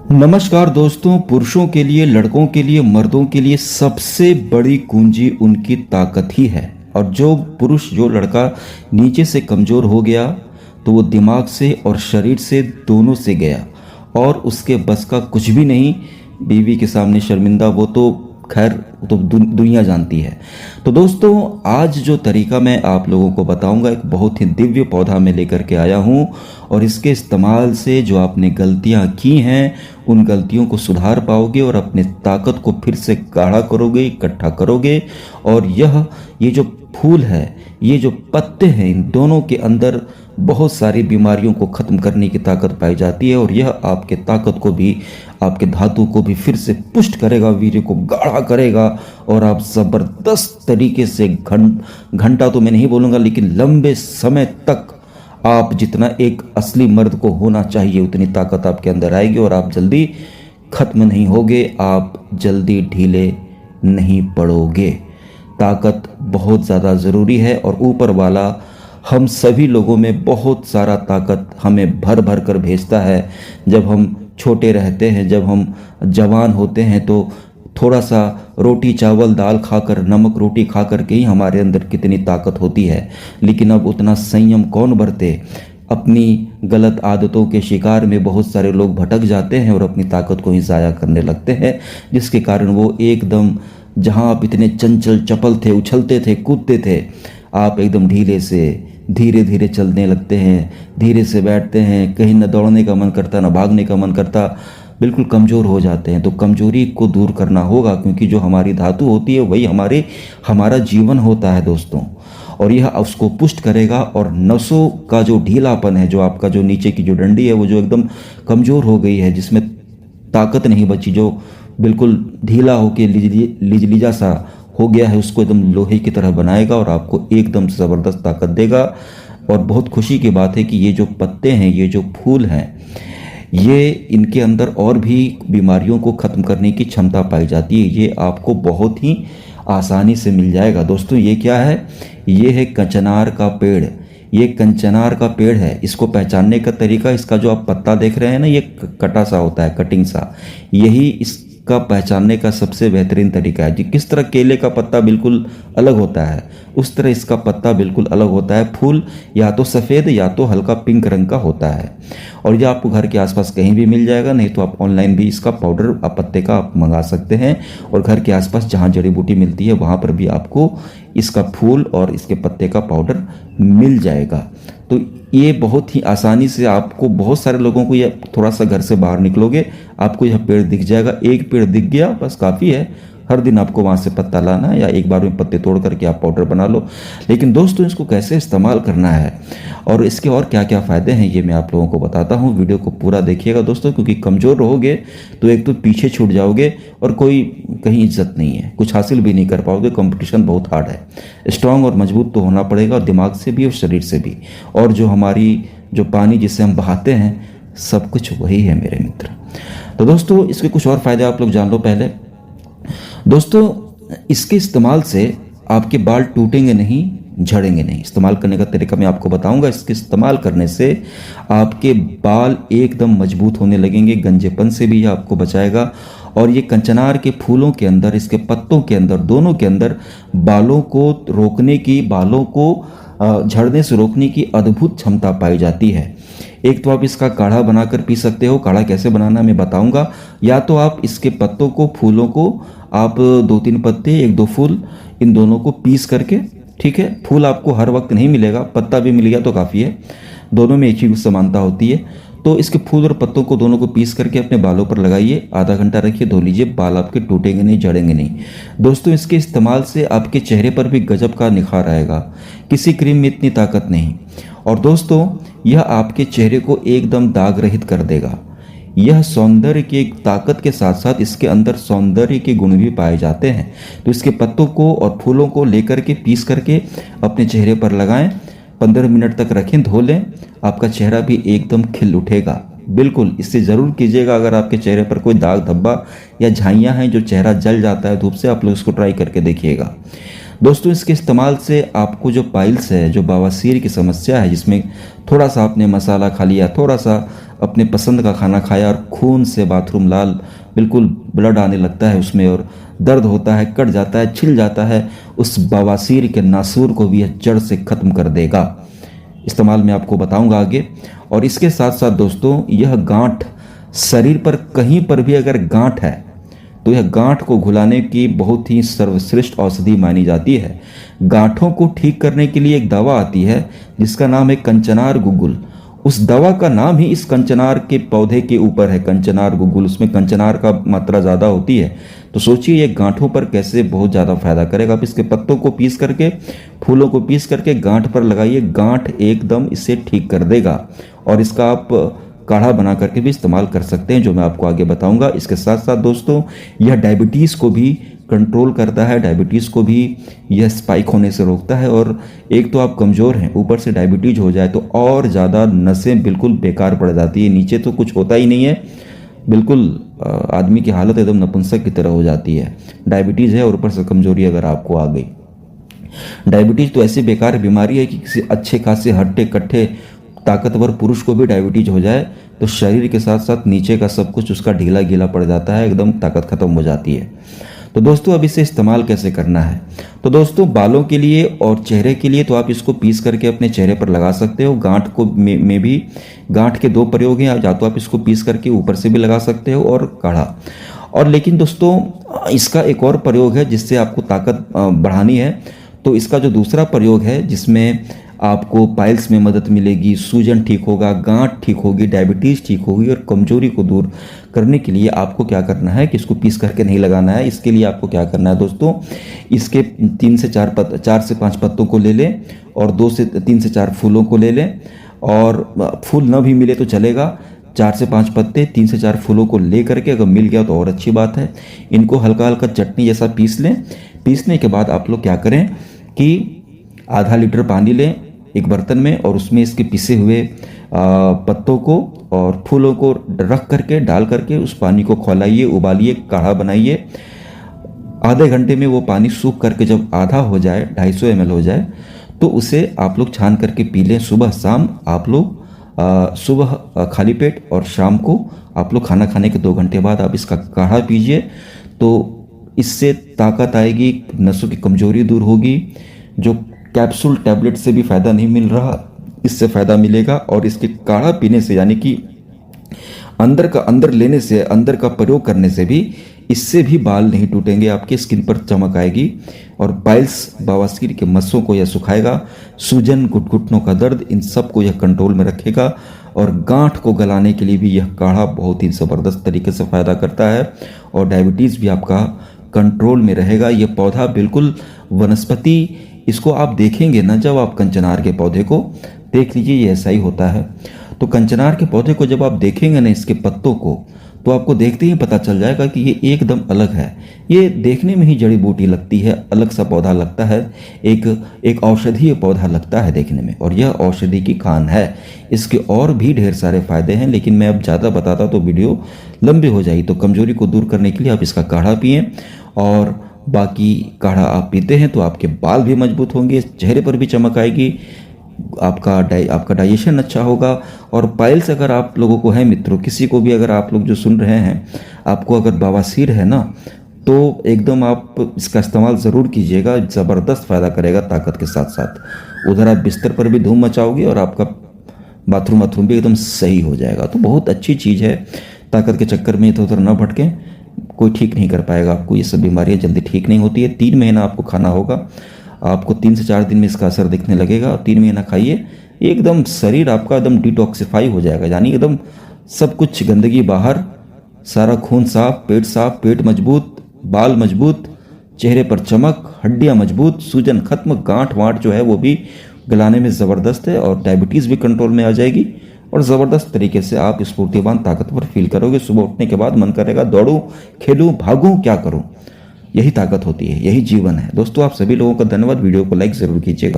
नमस्कार दोस्तों। पुरुषों के लिए, लड़कों के लिए, मर्दों के लिए सबसे बड़ी कुंजी उनकी ताकत ही है। और जो पुरुष, जो लड़का नीचे से कमज़ोर हो गया तो वो दिमाग से और शरीर से दोनों से गया और उसके बस का कुछ भी नहीं। बीवी के सामने शर्मिंदा, वो तो खैर तो दुनिया जानती है। तो दोस्तों, आज जो तरीका मैं आप लोगों को बताऊंगा, एक बहुत ही दिव्य पौधा में लेकर के आया हूं और इसके इस्तेमाल से जो आपने गलतियां की हैं उन गलतियों को सुधार पाओगे और अपने ताकत को फिर से गाढ़ा करोगे, इकट्ठा करोगे। और ये जो फूल है, ये जो पत्ते हैं, इन दोनों के अंदर बहुत सारी बीमारियों को ख़त्म करने की ताकत पाई जाती है और यह आपके ताकत को भी, आपके धातु को भी फिर से पुष्ट करेगा, वीर्य को गाढ़ा करेगा और आप ज़बरदस्त तरीके से घंटा तो मैं नहीं बोलूँगा, लेकिन लंबे समय तक आप जितना एक असली मर्द को होना चाहिए उतनी ताकत आपके अंदर आएगी और आप जल्दी खत्म नहीं होगे, आप जल्दी ढीले नहीं पड़ोगे। ताकत बहुत ज़्यादा ज़रूरी है और ऊपर वाला हम सभी लोगों में बहुत सारा ताकत हमें भर भर कर भेजता है। जब हम छोटे रहते हैं, जब हम जवान होते हैं तो थोड़ा सा रोटी चावल दाल खाकर, नमक रोटी खा कर के ही हमारे अंदर कितनी ताकत होती है। लेकिन अब उतना संयम कौन बरते। अपनी गलत आदतों के शिकार में बहुत सारे लोग भटक जाते हैं और अपनी ताकत को ही ज़ाया करने लगते हैं, जिसके कारण वो एकदम, जहाँ आप इतने चंचल चपल थे, उछलते थे, कूदते थे, आप एकदम ढीले से धीरे धीरे चलने लगते हैं, धीरे से बैठते हैं, कहीं न दौड़ने का मन करता, न भागने का मन करता, बिल्कुल कमज़ोर हो जाते हैं। तो कमज़ोरी को दूर करना होगा, क्योंकि जो हमारी धातु होती है वही हमारा जीवन होता है दोस्तों। और यह उसको पुष्ट करेगा और नसों का जो ढीलापन है, जो आपका जो नीचे की जो डंडी है वो जो एकदम कमज़ोर हो गई है, जिसमें ताकत नहीं बची, जो बिल्कुल ढीला होके लिजलिजा सा हो गया है, उसको एकदम लोहे की तरह बनाएगा और आपको एकदम ज़बरदस्त ताकत देगा। और बहुत खुशी की बात है कि ये जो पत्ते हैं, ये जो फूल हैं, ये इनके अंदर और भी बीमारियों को ख़त्म करने की क्षमता पाई जाती है। ये आपको बहुत ही आसानी से मिल जाएगा दोस्तों। ये क्या है? ये है कंचनार का पेड़। ये कंचनार का पेड़ है। इसको पहचानने का तरीका, इसका जो आप पत्ता देख रहे हैं ना, ये कटा सा होता है, कटिंग सा, यही इसका पहचानने का सबसे बेहतरीन तरीका है। जी, किस तरह केले का पत्ता बिल्कुल अलग होता है, उस तरह इसका पत्ता बिल्कुल अलग होता है। फूल या तो सफ़ेद या तो हल्का पिंक रंग का होता है और ये आपको घर के आसपास कहीं भी मिल जाएगा, नहीं तो आप ऑनलाइन भी इसका पाउडर, पत्ते का आप मंगा सकते हैं। और घर के आसपास जहाँ जड़ी बूटी मिलती है वहाँ पर भी आपको इसका फूल और इसके पत्ते का पाउडर मिल जाएगा। तो ये बहुत ही आसानी से आपको, बहुत सारे लोगों को, ये थोड़ा सा घर से बाहर निकलोगे आपको यह पेड़ दिख जाएगा। एक पेड़ दिख गया बस काफ़ी है। हर दिन आपको वहाँ से पत्ता लाना है या एक बार में पत्ते तोड़ करके आप पाउडर बना लो। लेकिन दोस्तों, इसको कैसे इस्तेमाल करना है और इसके और क्या क्या फ़ायदे हैं ये मैं आप लोगों को बताता हूँ। वीडियो को पूरा देखिएगा दोस्तों, क्योंकि कमज़ोर रहोगे तो एक तो पीछे छूट जाओगे और कोई कहीं इज्जत नहीं है, कुछ हासिल भी नहीं कर पाओगे। कंपटीशन बहुत हार्ड है। स्ट्रांग और मजबूत तो होना पड़ेगा, और दिमाग से भी और शरीर से भी। और जो हमारी जो पानी जिससे हम बहाते हैं, सब कुछ वही है मेरे मित्र। तो दोस्तों, इसके कुछ और फ़ायदे आप लोग जान लो। पहले दोस्तों, इसके इस्तेमाल से आपके बाल टूटेंगे नहीं, झड़ेंगे नहीं। इस्तेमाल करने का तरीका मैं आपको बताऊंगा। इसके इस्तेमाल करने से आपके बाल एकदम मजबूत होने लगेंगे, गंजेपन से भी यह आपको बचाएगा। और ये कंचनार के फूलों के अंदर, इसके पत्तों के अंदर, दोनों के अंदर बालों को रोकने की, बालों को झड़ने से रोकने की अद्भुत क्षमता पाई जाती है। एक तो आप इसका काढ़ा बनाकर पी सकते हो। काढ़ा कैसे बनाना मैं बताऊंगा। या तो आप इसके पत्तों को, फूलों को आप 2-3 पत्ते, 1-2 फूल, इन दोनों को पीस करके, ठीक है, फूल आपको हर वक्त नहीं मिलेगा, पत्ता भी मिल गया तो काफ़ी है, दोनों में एक ही समानता होती है। तो इसके फूल और पत्तों को दोनों को पीस करके अपने बालों पर लगाइए, आधा घंटा रखिए, धो लीजिए, बाल आपके टूटेंगे नहीं, झड़ेंगे नहीं। दोस्तों, इसके इस्तेमाल से आपके चेहरे पर भी गजब का निखार आएगा। किसी क्रीम में इतनी ताकत नहीं। और दोस्तों, यह आपके चेहरे को एकदम दाग रहित कर देगा। यह सौंदर्य की ताकत के साथ साथ इसके अंदर सौंदर्य के गुण भी पाए जाते हैं। तो इसके पत्तों को और फूलों को लेकर के, पीस करके अपने चेहरे पर लगाएं, 15 मिनट तक रखें, धो लें, आपका चेहरा भी एकदम खिल उठेगा। बिल्कुल इससे ज़रूर कीजिएगा। अगर आपके चेहरे पर कोई दाग धब्बा या झाइयाँ हैं, जो चेहरा जल जाता है धूप से, आप लोग इसको ट्राई करके देखिएगा। दोस्तों इसके इस्तेमाल से आपको जो पाइल्स है, जो बवासीर की समस्या है, जिसमें थोड़ा सा आपने मसाला खा लिया, थोड़ा सा अपने पसंद का खाना खाया और खून से बाथरूम लाल, बिल्कुल ब्लड आने लगता है उसमें और दर्द होता है, कट जाता है, छिल जाता है, उस बवासीर के नासूर को भी यह जड़ से ख़त्म कर देगा। इस्तेमाल मैं आपको बताऊंगा आगे। और इसके साथ साथ दोस्तों यह गांठ, शरीर पर कहीं पर भी अगर गांठ है तो यह गांठ को घुलाने की बहुत ही सर्वश्रेष्ठ औषधि मानी जाती है। गांठों को ठीक करने के लिए एक दवा आती है जिसका नाम है कंचनार गुग्गुल। उस दवा का नाम ही इस कंचनार के पौधे के ऊपर है, कंचनार गुग्गुल। उसमें कंचनार का मात्रा ज़्यादा होती है, तो सोचिए ये गांठों पर कैसे बहुत ज़्यादा फायदा करेगा। आप इसके पत्तों को पीस करके, फूलों को पीस करके गांठ पर लगाइए, गांठ एकदम इसे ठीक कर देगा। और इसका आप काढ़ा बना करके भी इस्तेमाल कर सकते हैं, जो मैं आपको आगे बताऊंगा। इसके साथ साथ दोस्तों यह डायबिटीज़ को भी कंट्रोल करता है, डायबिटीज़ को भी यह स्पाइक होने से रोकता है। और एक तो आप कमज़ोर हैं, ऊपर से डायबिटीज़ हो जाए तो और ज़्यादा नसें बिल्कुल बेकार पड़ जाती है, नीचे तो कुछ होता ही नहीं है, बिल्कुल आदमी की हालत एकदम नपुंसक की तरह हो जाती है। डायबिटीज़ है और ऊपर से कमज़ोरी अगर आपको आ गई। डायबिटीज़ तो ऐसी बेकार बीमारी है कि किसी अच्छे खासे हट्टे कट्ठे ताकतवर पुरुष को भी डायबिटीज हो जाए तो शरीर के साथ साथ नीचे का सब कुछ उसका ढीला गीला पड़ जाता है, एकदम ताकत खत्म हो जाती है। तो दोस्तों अब इसे इस्तेमाल कैसे करना है, तो दोस्तों बालों के लिए और चेहरे के लिए तो आप इसको पीस करके अपने चेहरे पर लगा सकते हो। गांठ को में भी गांठ के दो प्रयोग हैं, या तो आप इसको पीस करके ऊपर से भी लगा सकते हो और काढ़ा। और लेकिन दोस्तों इसका एक और प्रयोग है जिससे आपको ताकत बढ़ानी है। तो इसका जो दूसरा प्रयोग है जिसमें आपको पाइल्स में मदद मिलेगी, सूजन ठीक होगा, गांठ ठीक होगी, डायबिटीज़ ठीक होगी और कमजोरी को दूर करने के लिए आपको क्या करना है कि इसको पीस करके नहीं लगाना है। इसके लिए आपको क्या करना है दोस्तों, इसके 4 से 5 पत्तों को ले लें और 2 से 3 से 4 फूलों को ले लें। और फूल न भी मिले तो चलेगा, 4 से 5 पत्ते 3 से 4 फूलों को ले करके अगर मिल गया तो और अच्छी बात है। इनको हल्का हल्का चटनी जैसा पीस लें। पीसने के बाद आप लोग क्या करें कि आधा लीटर पानी लें एक बर्तन में और उसमें इसके पिसे हुए पत्तों को और फूलों को रख करके डाल करके उस पानी को खौलाइए, उबालिए, काढ़ा बनाइए। आधे घंटे में वो पानी सूख करके जब आधा हो जाए, 250 ml हो जाए, तो उसे आप लोग छान करके पी लें सुबह शाम। आप लोग सुबह खाली पेट और शाम को आप लोग खाना खाने के 2 घंटे बाद आप इसका काढ़ा पीजिए। तो इससे ताकत आएगी, नसों की कमजोरी दूर होगी। जो कैप्सूल टैबलेट से भी फ़ायदा नहीं मिल रहा, इससे फ़ायदा मिलेगा। और इसके काढ़ा पीने से, यानी कि अंदर लेने से, अंदर का प्रयोग करने से भी, इससे भी बाल नहीं टूटेंगे, आपके स्किन पर चमक आएगी। और पाइल्स, बवासीर के मस्सों को यह सुखाएगा, सूजन, घुटनों का दर्द, इन सब को यह कंट्रोल में रखेगा। और गांठ को गलाने के लिए भी यह काढ़ा बहुत ही ज़बरदस्त तरीके से फ़ायदा करता है और डायबिटीज़ भी आपका कंट्रोल में रहेगा। यह पौधा बिल्कुल वनस्पति, इसको आप देखेंगे ना, जब आप कंचनार के पौधे को देख लीजिए, ये ऐसा ही होता है। तो कंचनार के पौधे को जब आप देखेंगे ना, इसके पत्तों को, तो आपको देखते ही पता चल जाएगा कि ये एकदम अलग है। ये देखने में ही जड़ी बूटी लगती है, अलग सा पौधा लगता है, एक औषधीय पौधा लगता है देखने में, और यह औषधि की खान है। इसके और भी ढेर सारे फायदे हैं, लेकिन मैं अब ज़्यादा बताता तो वीडियो लंबी हो जाएगी। तो कमजोरी को दूर करने के लिए आप इसका काढ़ा पिएं, और बाकी काढ़ा आप पीते हैं तो आपके बाल भी मजबूत होंगे, चेहरे पर भी चमक आएगी, आपका डाइजेशन अच्छा होगा। और पाइल्स अगर आप लोगों को है मित्रों, किसी को भी, अगर आप लोग जो सुन रहे हैं, आपको अगर बवासीर है ना, तो एकदम आप इसका इस्तेमाल ज़रूर कीजिएगा, ज़बरदस्त फ़ायदा करेगा ताकत के साथ साथ। उधर आप बिस्तर पर भी धूम मचाओगे और आपका बाथरूम भी एकदम सही हो जाएगा। तो बहुत अच्छी चीज़ है, ताकत के चक्कर में इधर उधर न भटकें, कोई ठीक नहीं कर पाएगा आपको। ये सब बीमारियां जल्दी ठीक नहीं होती है। 3 महीना आपको खाना होगा, आपको 3 से 4 दिन में इसका असर दिखने लगेगा। और 3 महीना खाइए, एकदम शरीर आपका एकदम डिटॉक्सिफाई हो जाएगा, यानी एकदम सब कुछ गंदगी बाहर, सारा खून साफ, पेट मजबूत, बाल मजबूत, चेहरे पर चमक, हड्डियाँ मजबूत, सूजन खत्म, गांठ वाँठ जो है वो भी गलाने में ज़बरदस्त है, और डायबिटीज़ भी कंट्रोल में आ जाएगी। और ज़बरदस्त तरीके से आप स्फूर्तिवान, ताकतवर फील करोगे। सुबह उठने के बाद मन करेगा दौड़ूं, खेलूं, भागूं, क्या करूं। यही ताकत होती है, यही जीवन है। दोस्तों आप सभी लोगों का धन्यवाद। वीडियो को लाइक ज़रूर कीजिएगा।